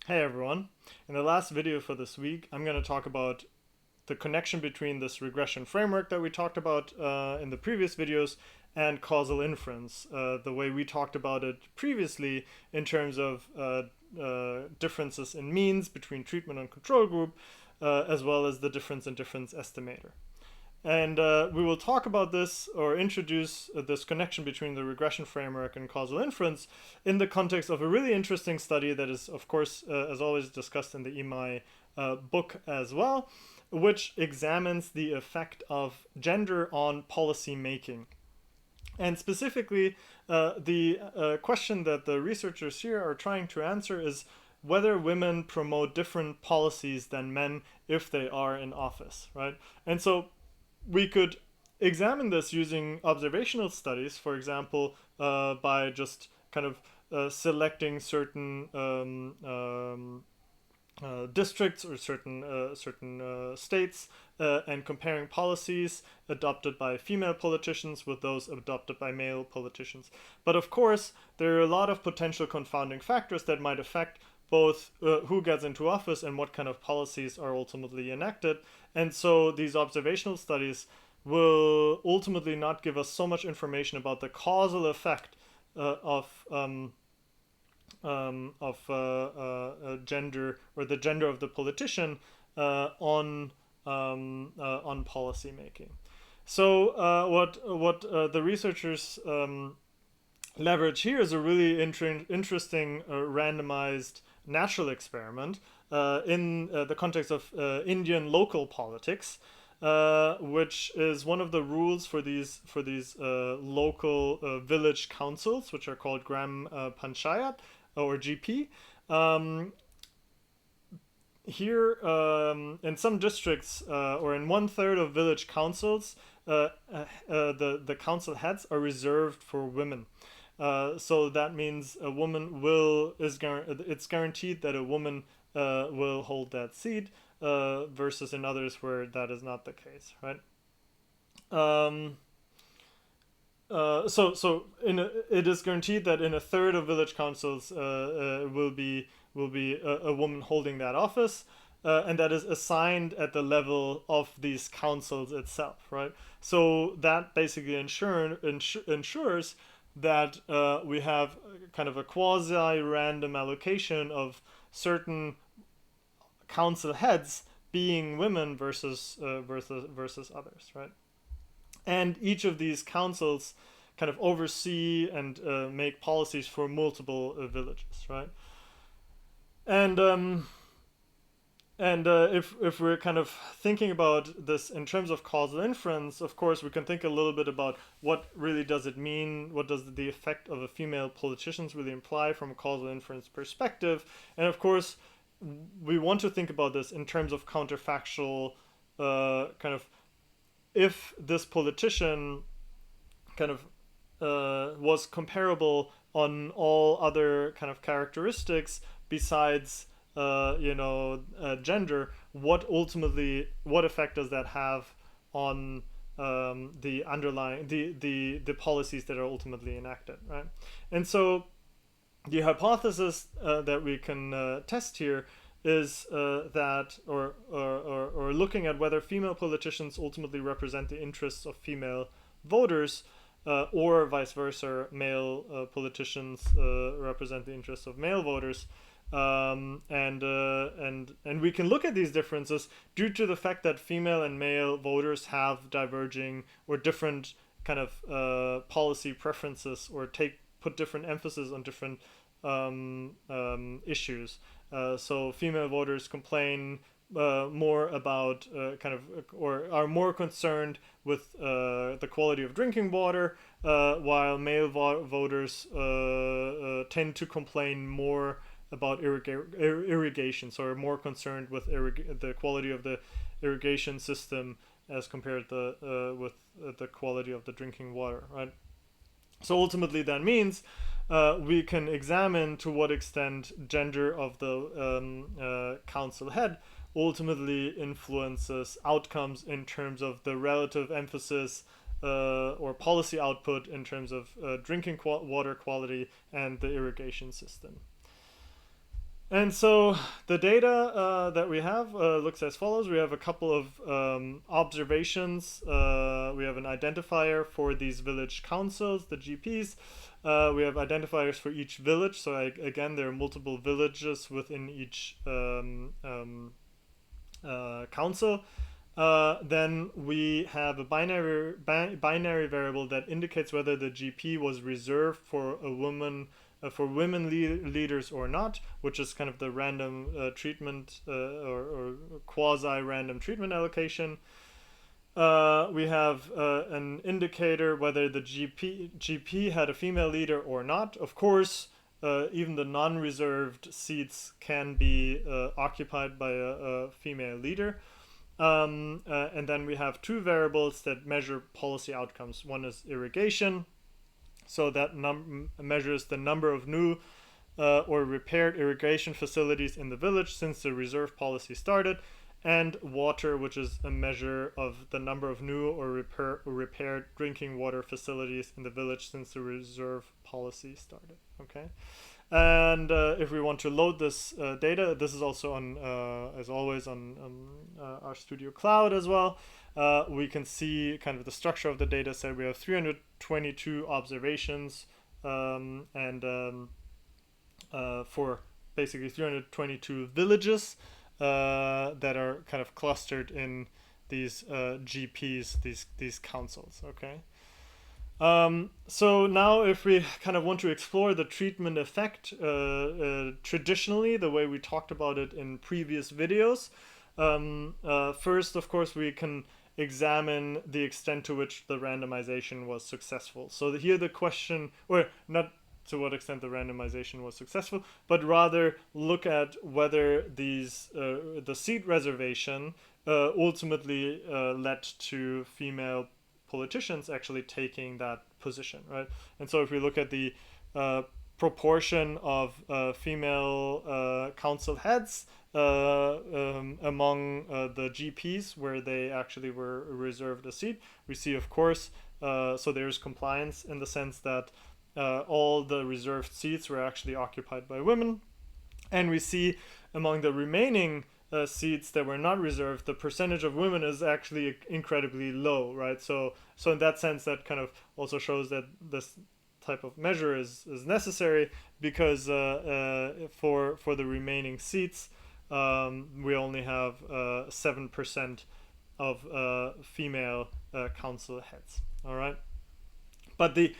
Hey everyone. In the last video for this week, I'm going to talk about the connection between this regression framework that we talked about in the previous videos and causal inference, the way we talked about it previously in terms of differences in means between treatment and control group, as well as the difference in difference estimator. And we will talk about this or introduce this connection between the regression framework and causal inference in the context of a really interesting study that is, of course, as always, discussed in the EMI book as well, which examines the effect of gender on policy making. And specifically, the question that the researchers here are trying to answer is whether women promote different policies than men if they are in office, right? And so we could examine this using observational studies, for example, by just kind of selecting certain districts or certain states and comparing policies adopted by female politicians with those adopted by male politicians. But of course, there are a lot of potential confounding factors that might affect both who gets into office and what kind of policies are ultimately enacted. And so these observational studies will ultimately not give us so much information about the causal effect of gender or the gender of the politician on policy making. So what the researchers leverage here is a really interesting randomized natural experiment in the context of Indian local politics, which is one of the rules for these local village councils, which are called Gram Panchayat or GP. Here, in some districts, or in 1/3 of village councils, the council heads are reserved for women. So that means a woman it's guaranteed that a woman will hold that seat, versus in others where that is not the case, right? It is guaranteed that in 1/3 of village councils will be a woman holding that office, and that is assigned at the level of these councils itself, right? So that basically ensures that we have kind of a quasi-random allocation of certain council heads being women versus others, right? And each of these councils kind of oversee and make policies for multiple villages, right? And if we're kind of thinking about this in terms of causal inference, of course, we can think a little bit about what really does it mean, what does the effect of a female politicians really imply from a causal inference perspective, and of course, we want to think about this in terms of counterfactual kind of if this politician kind of was comparable on all other kind of characteristics besides gender, what effect does that have on the underlying the policies that are ultimately enacted, right? And so the hypothesis that we can test here is that, or looking at whether female politicians ultimately represent the interests of female voters, or vice versa, male politicians represent the interests of male voters. And we can look at these differences due to the fact that female and male voters have diverging or different kind of policy preferences, or put different emphasis on different issues. So female voters complain more about or are more concerned with the quality of drinking water, while male voters tend to complain more about irrigation, so are more concerned with the quality of the irrigation system as compared to with the quality of the drinking water, right? So ultimately that means we can examine to what extent gender of the council head ultimately influences outcomes in terms of the relative emphasis or policy output in terms of drinking water quality and the irrigation system. And so the data that we have looks as follows. We have a couple of observations. We have an identifier for these village councils, the GPs. We have identifiers for each village. So again, there are multiple villages within each council. Then we have a binary variable that indicates whether the GP was reserved for a woman, for women leaders or not, which is kind of the random treatment or quasi-random treatment allocation. We have an indicator whether the GP had a female leader or not. Of course, even the non-reserved seats can be occupied by a female leader. And then we have two variables that measure policy outcomes. One is irrigation, so that measures the number of new or repaired irrigation facilities in the village since the reserve policy started, and water, which is a measure of the number of new or repaired drinking water facilities in the village since the reserve policy started. Okay. And if we want to load this data, this is also on, as always, on RStudio Cloud as well. We can see kind of the structure of the data set. We have 322 observations and for basically 322 villages that are kind of clustered in these GPs, these councils. Okay. So now if we kind of want to explore the treatment effect traditionally, the way we talked about it in previous videos, first, of course, we can examine the extent to which the randomization was successful. So here the question, or not to what extent the randomization was successful, but rather look at whether these the seat reservation ultimately led to female politicians actually taking that position, right? And so if we look at the proportion of female council heads among the GPs where they actually were reserved a seat, we see, of course, so there's compliance in the sense that all the reserved seats were actually occupied by women. And we see among the remaining seats that were not reserved, the percentage of women is actually incredibly low, right? So in that sense, that kind of also shows that this type of measure is necessary, because for the remaining seats, we only have 7% of female council heads. All right, but the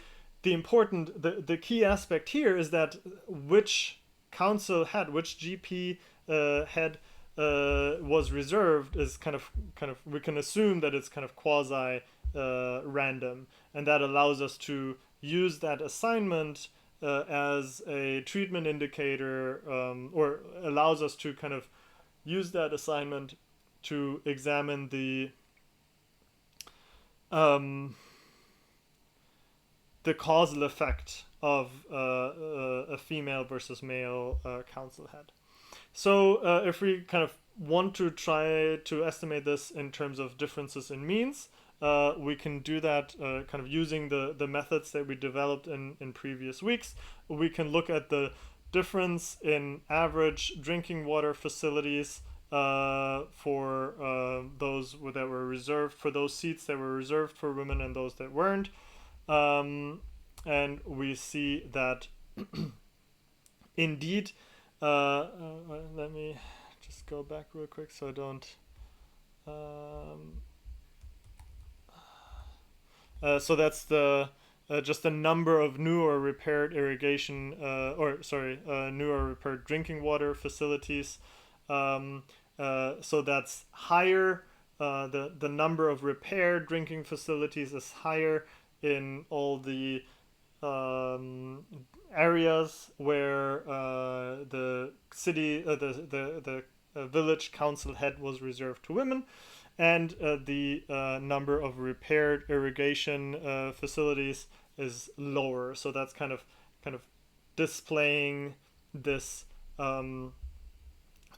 key aspect here is that which council head, which GP head was reserved is kind of we can assume that it's kind of quasi random, and that allows us to use that assignment as a treatment indicator, or allows us to kind of use that assignment to examine the causal effect of a female versus male council head. So if we kind of want to try to estimate this in terms of differences in means, we can do that kind of using the methods that we developed in previous weeks. We can look at the difference in average drinking water facilities for those that were reserved, for those seats that were reserved for women and those that weren't. And we see that indeed, let me just go back real quick so I don't. So that's the just the number of new or repaired irrigation, new or repaired drinking water facilities. So that's higher. The number of repaired drinking facilities is higher in all the areas where the city, the village council head was reserved to women, and the number of repaired irrigation facilities is lower. So that's kind of displaying this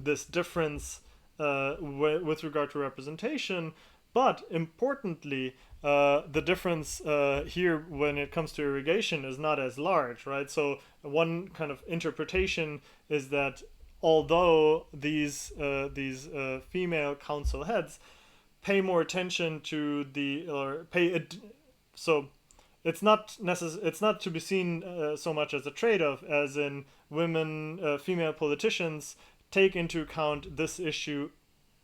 this difference with regard to representation. But importantly, the difference here when it comes to irrigation is not as large, right? So one kind of interpretation is that although these female council heads pay more attention to so it's not it's not to be seen so much as a trade-off as in female politicians take into account this issue.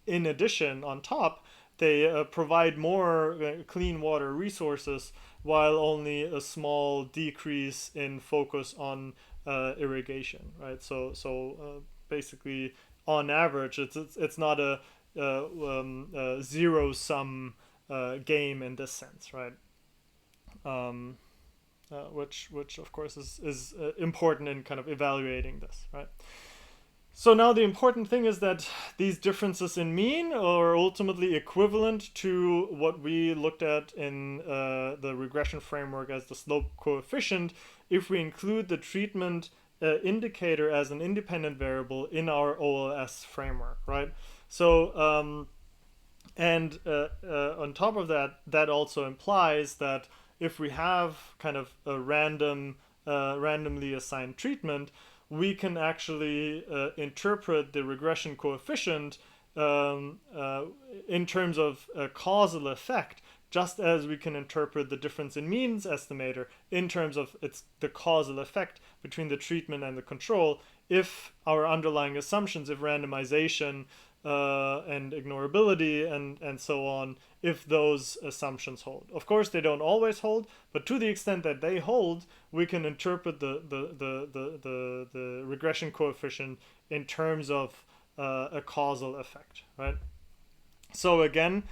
In addition, on top, they provide more clean water resources while only a small decrease in focus on irrigation, right? So basically, on average, it's not a zero sum game in this sense, right? Which of course is important in kind of evaluating this, right? So now the important thing is that these differences in mean are ultimately equivalent to what we looked at in the regression framework as the slope coefficient if we include the treatment indicator as an independent variable in our OLS framework, right? So on top of that, that also implies that if we have kind of a randomly assigned treatment, we can actually interpret the regression coefficient in terms of a causal effect, just as we can interpret the difference in means estimator in terms of the causal effect between the treatment and the control, if our underlying assumptions, if randomization and ignorability and so on, if those assumptions hold. Of course, they don't always hold, but to the extent that they hold, we can interpret the regression coefficient in terms of a causal effect, right? So again,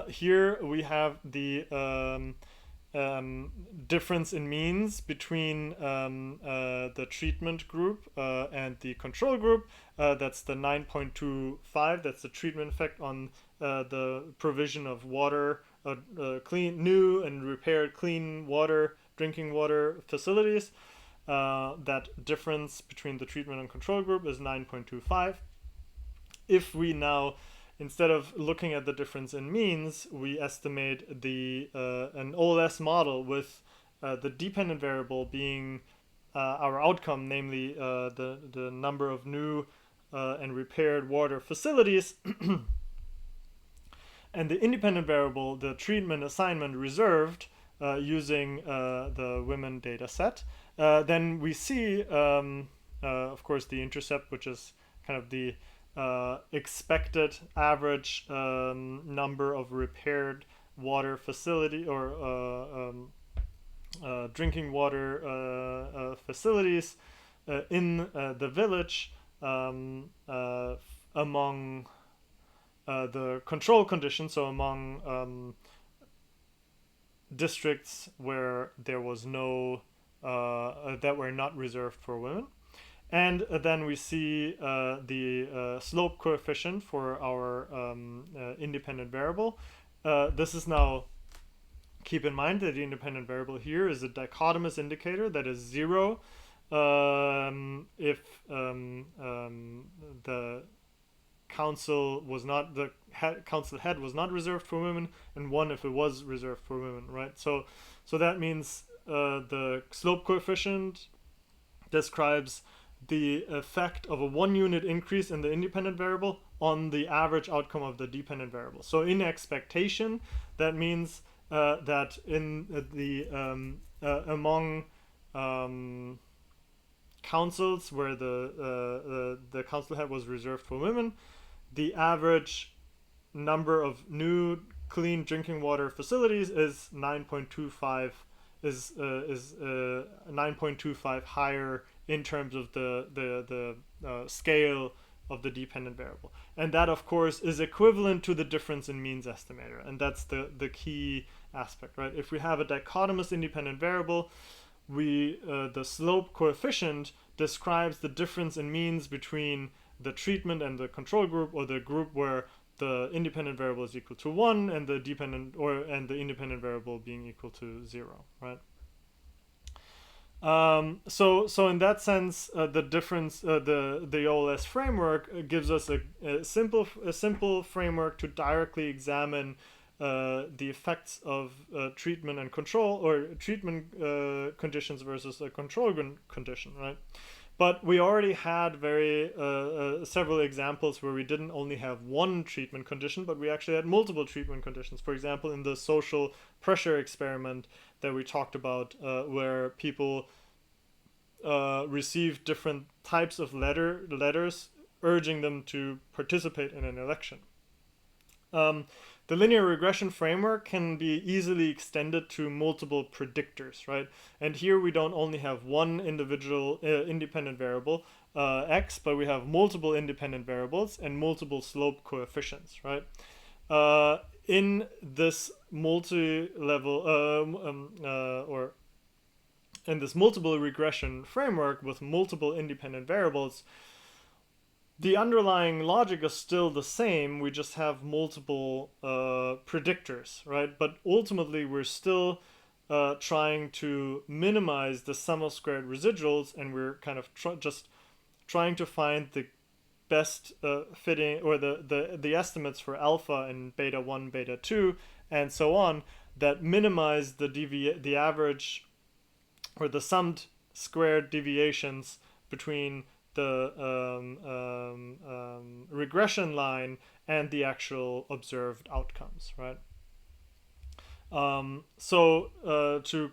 here we have the difference in means between the treatment group and the control group. That's the 9.25. That's the treatment effect on the provision of water, clean, new and repaired clean water, drinking water facilities. That difference between the treatment and control group is 9.25. If we now, instead of looking at the difference in means, we estimate an OLS model with the dependent variable being our outcome, namely the number of new and repaired water facilities, and the independent variable, the treatment assignment reserved using the women data set, then we see, of course, the intercept, which is kind of the expected average number of repaired water facility or drinking water facilities in the village among the control conditions, so among districts where there was no that were not reserved for women. And then we see the slope coefficient for our independent variable. This is now, keep in mind that the independent variable here is a dichotomous indicator that is 0 if the council head was not reserved for women, and 1 if it was reserved for women, right? So that means the slope coefficient describes the effect of a 1 unit increase in the independent variable on the average outcome of the dependent variable. So in expectation, that means that in the among councils where the council head was reserved for women, the average number of new clean drinking water facilities is 9.25 is 9.25 higher in terms of the scale of the dependent variable. And that, of course, is equivalent to the difference in means estimator. And that's the key aspect, right? If we have a dichotomous independent variable, the slope coefficient describes the difference in means between the treatment and the control group, or the group where the independent variable is equal to 1 and the independent variable being equal to 0, right? So in that sense, the difference, the OLS framework gives us a simple framework to directly examine the effects of treatment and control, or treatment conditions versus a control condition, right? But we already had several examples where we didn't only have one treatment condition, but we actually had multiple treatment conditions. For example, in the social pressure experiment that we talked about, where people received different types of letters urging them to participate in an election. The linear regression framework can be easily extended to multiple predictors, right? And here we don't only have one individual independent variable, x, but we have multiple independent variables and multiple slope coefficients, right? In this multi-level or in this multiple regression framework with multiple independent variables, the underlying logic is still the same. We just have multiple predictors, right? But ultimately, we're still trying to minimize the sum of squared residuals, and we're kind of just trying to find the best fitting, or the estimates for alpha and beta 1, beta 2, and so on, that minimize the average or the summed squared deviations between the regression line and the actual observed outcomes, right? To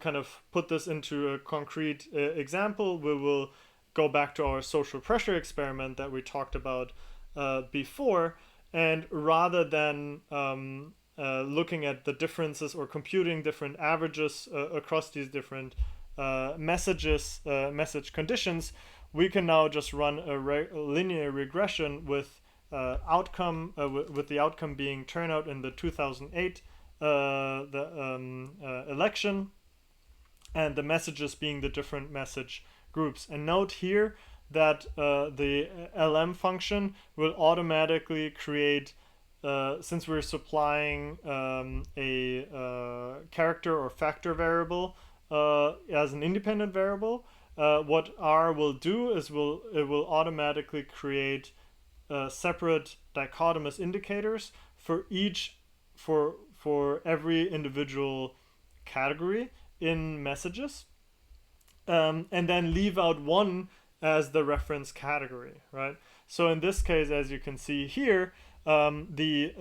kind of put this into a concrete example, we will go back to our social pressure experiment that we talked about before, and rather than looking at the differences or computing different averages across these different message conditions, we can now just run a linear regression with outcome with the outcome being turnout in the 2008 election, and the messages being the different message groups. And note here that the LM function will automatically create, since we're supplying a character or factor variable as an independent variable, what R will do is it will automatically create separate dichotomous indicators for every individual category in messages, and then leave out one as the reference category, right? So in this case, as you can see here, the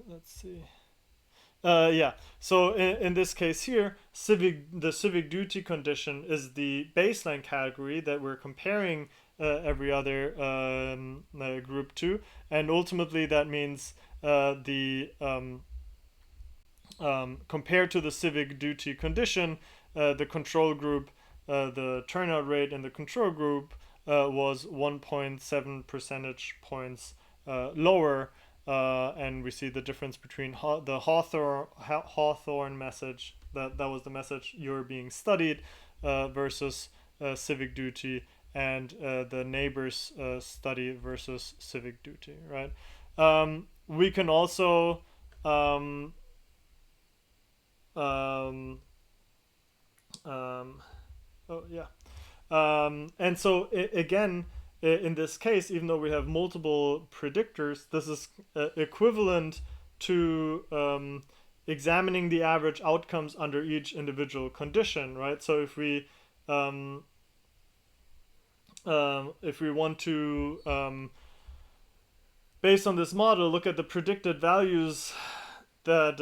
let's see. Yeah, so in this case here, the civic duty condition is the baseline category that we're comparing every other group to, and ultimately that means compared to the civic duty condition, the control group, the turnout rate in the control group was 1.7 percentage points lower. And we see the difference between the Hawthorne message, that was the message you're being studied, versus civic duty, and the neighbors study versus civic duty, right? We can also and so again, in this case, even though we have multiple predictors, this is equivalent to examining the average outcomes under each individual condition, right? So if we want to, based on this model, look at the predicted values that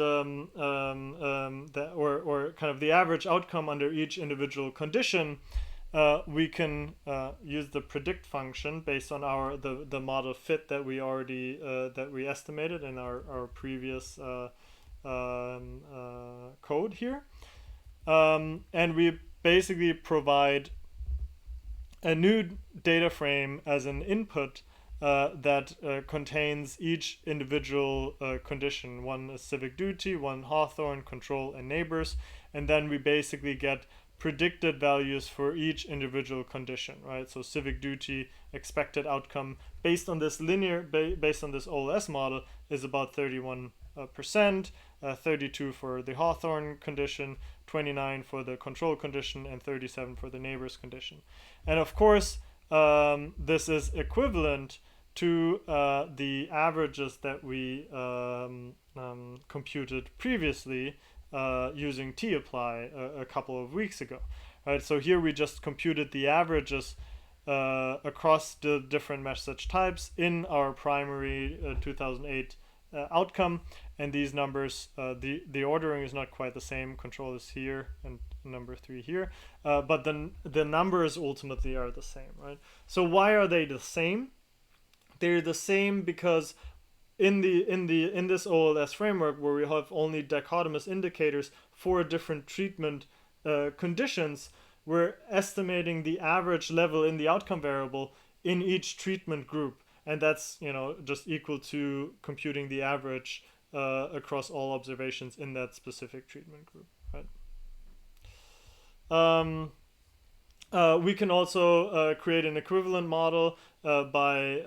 or kind of the average outcome under each individual condition, we can use the predict function based on the model fit that we already that we estimated in our previous code here, and we basically provide a new data frame as an input that contains each individual condition. One is civic duty, one Hawthorne, control, and neighbors, and then we basically get predicted values for each individual condition, right? So civic duty expected outcome based on this based on this OLS model is about 31%, 32 for the Hawthorne condition, 29 for the control condition, and 37 for the neighbors condition. And of course, this is equivalent to the averages that we computed previously using tapply a couple of weeks ago. Right, so here we just computed the averages across the different message types in our primary 2008 outcome, and these numbers, the ordering is not quite the same. Control is here and number 3 here, but then the numbers ultimately are the same, right? So why are they the same? They're the same because in this OLS framework, where we have only dichotomous indicators for different treatment conditions, we're estimating the average level in the outcome variable in each treatment group, and that's, you know, just equal to computing the average across all observations in that specific treatment group, right? We can also create an equivalent model by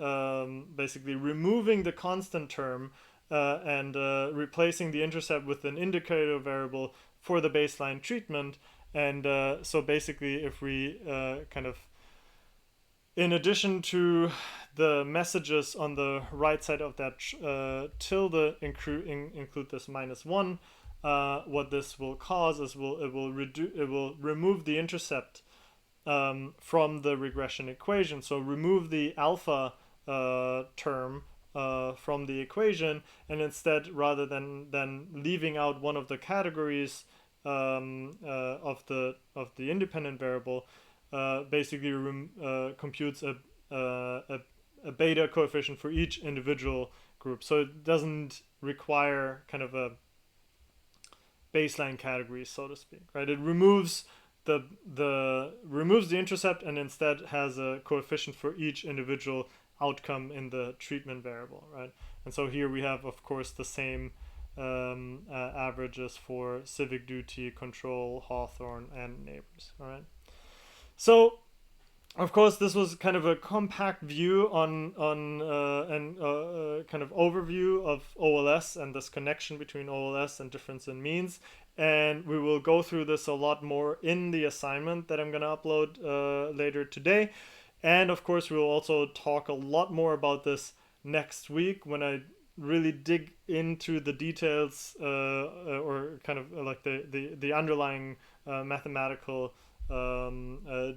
basically removing the constant term and replacing the intercept with an indicator variable for the baseline treatment. And so basically, if we kind of, in addition to the messages on the right side of that tilde include this -1, what this will cause is it will remove the intercept from the regression equation. So remove the alpha term from the equation, and instead, rather than leaving out one of the categories of the independent variable, basically computes a beta coefficient for each individual group. So it doesn't require kind of a baseline category, so to speak, right? It removes the intercept and instead has a coefficient for each individual outcome in the treatment variable, right? And so here we have, of course, the same averages for civic duty, control, Hawthorne, and neighbors. All right. So, of course, this was kind of a compact view on and kind of overview of OLS and this connection between OLS and difference in means. And we will go through this a lot more in the assignment that I'm going to upload later today. And of course, we will also talk a lot more about this next week when I really dig into the details or kind of like the underlying mathematical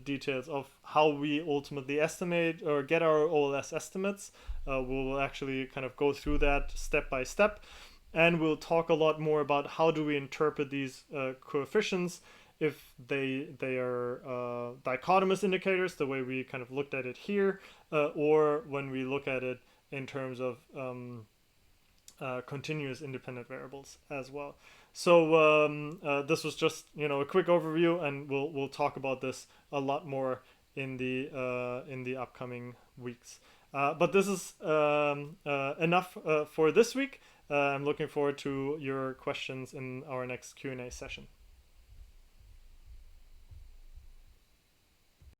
details of how we ultimately estimate or get our OLS estimates. We'll actually kind of go through that step by step, and we'll talk a lot more about how do we interpret these coefficients, if they are dichotomous indicators, the way we kind of looked at it here, or when we look at it in terms of continuous independent variables as well. So this was just, you know, a quick overview, and we'll talk about this a lot more in the upcoming weeks. But this is enough for this week. I'm looking forward to your questions in our next Q&A session.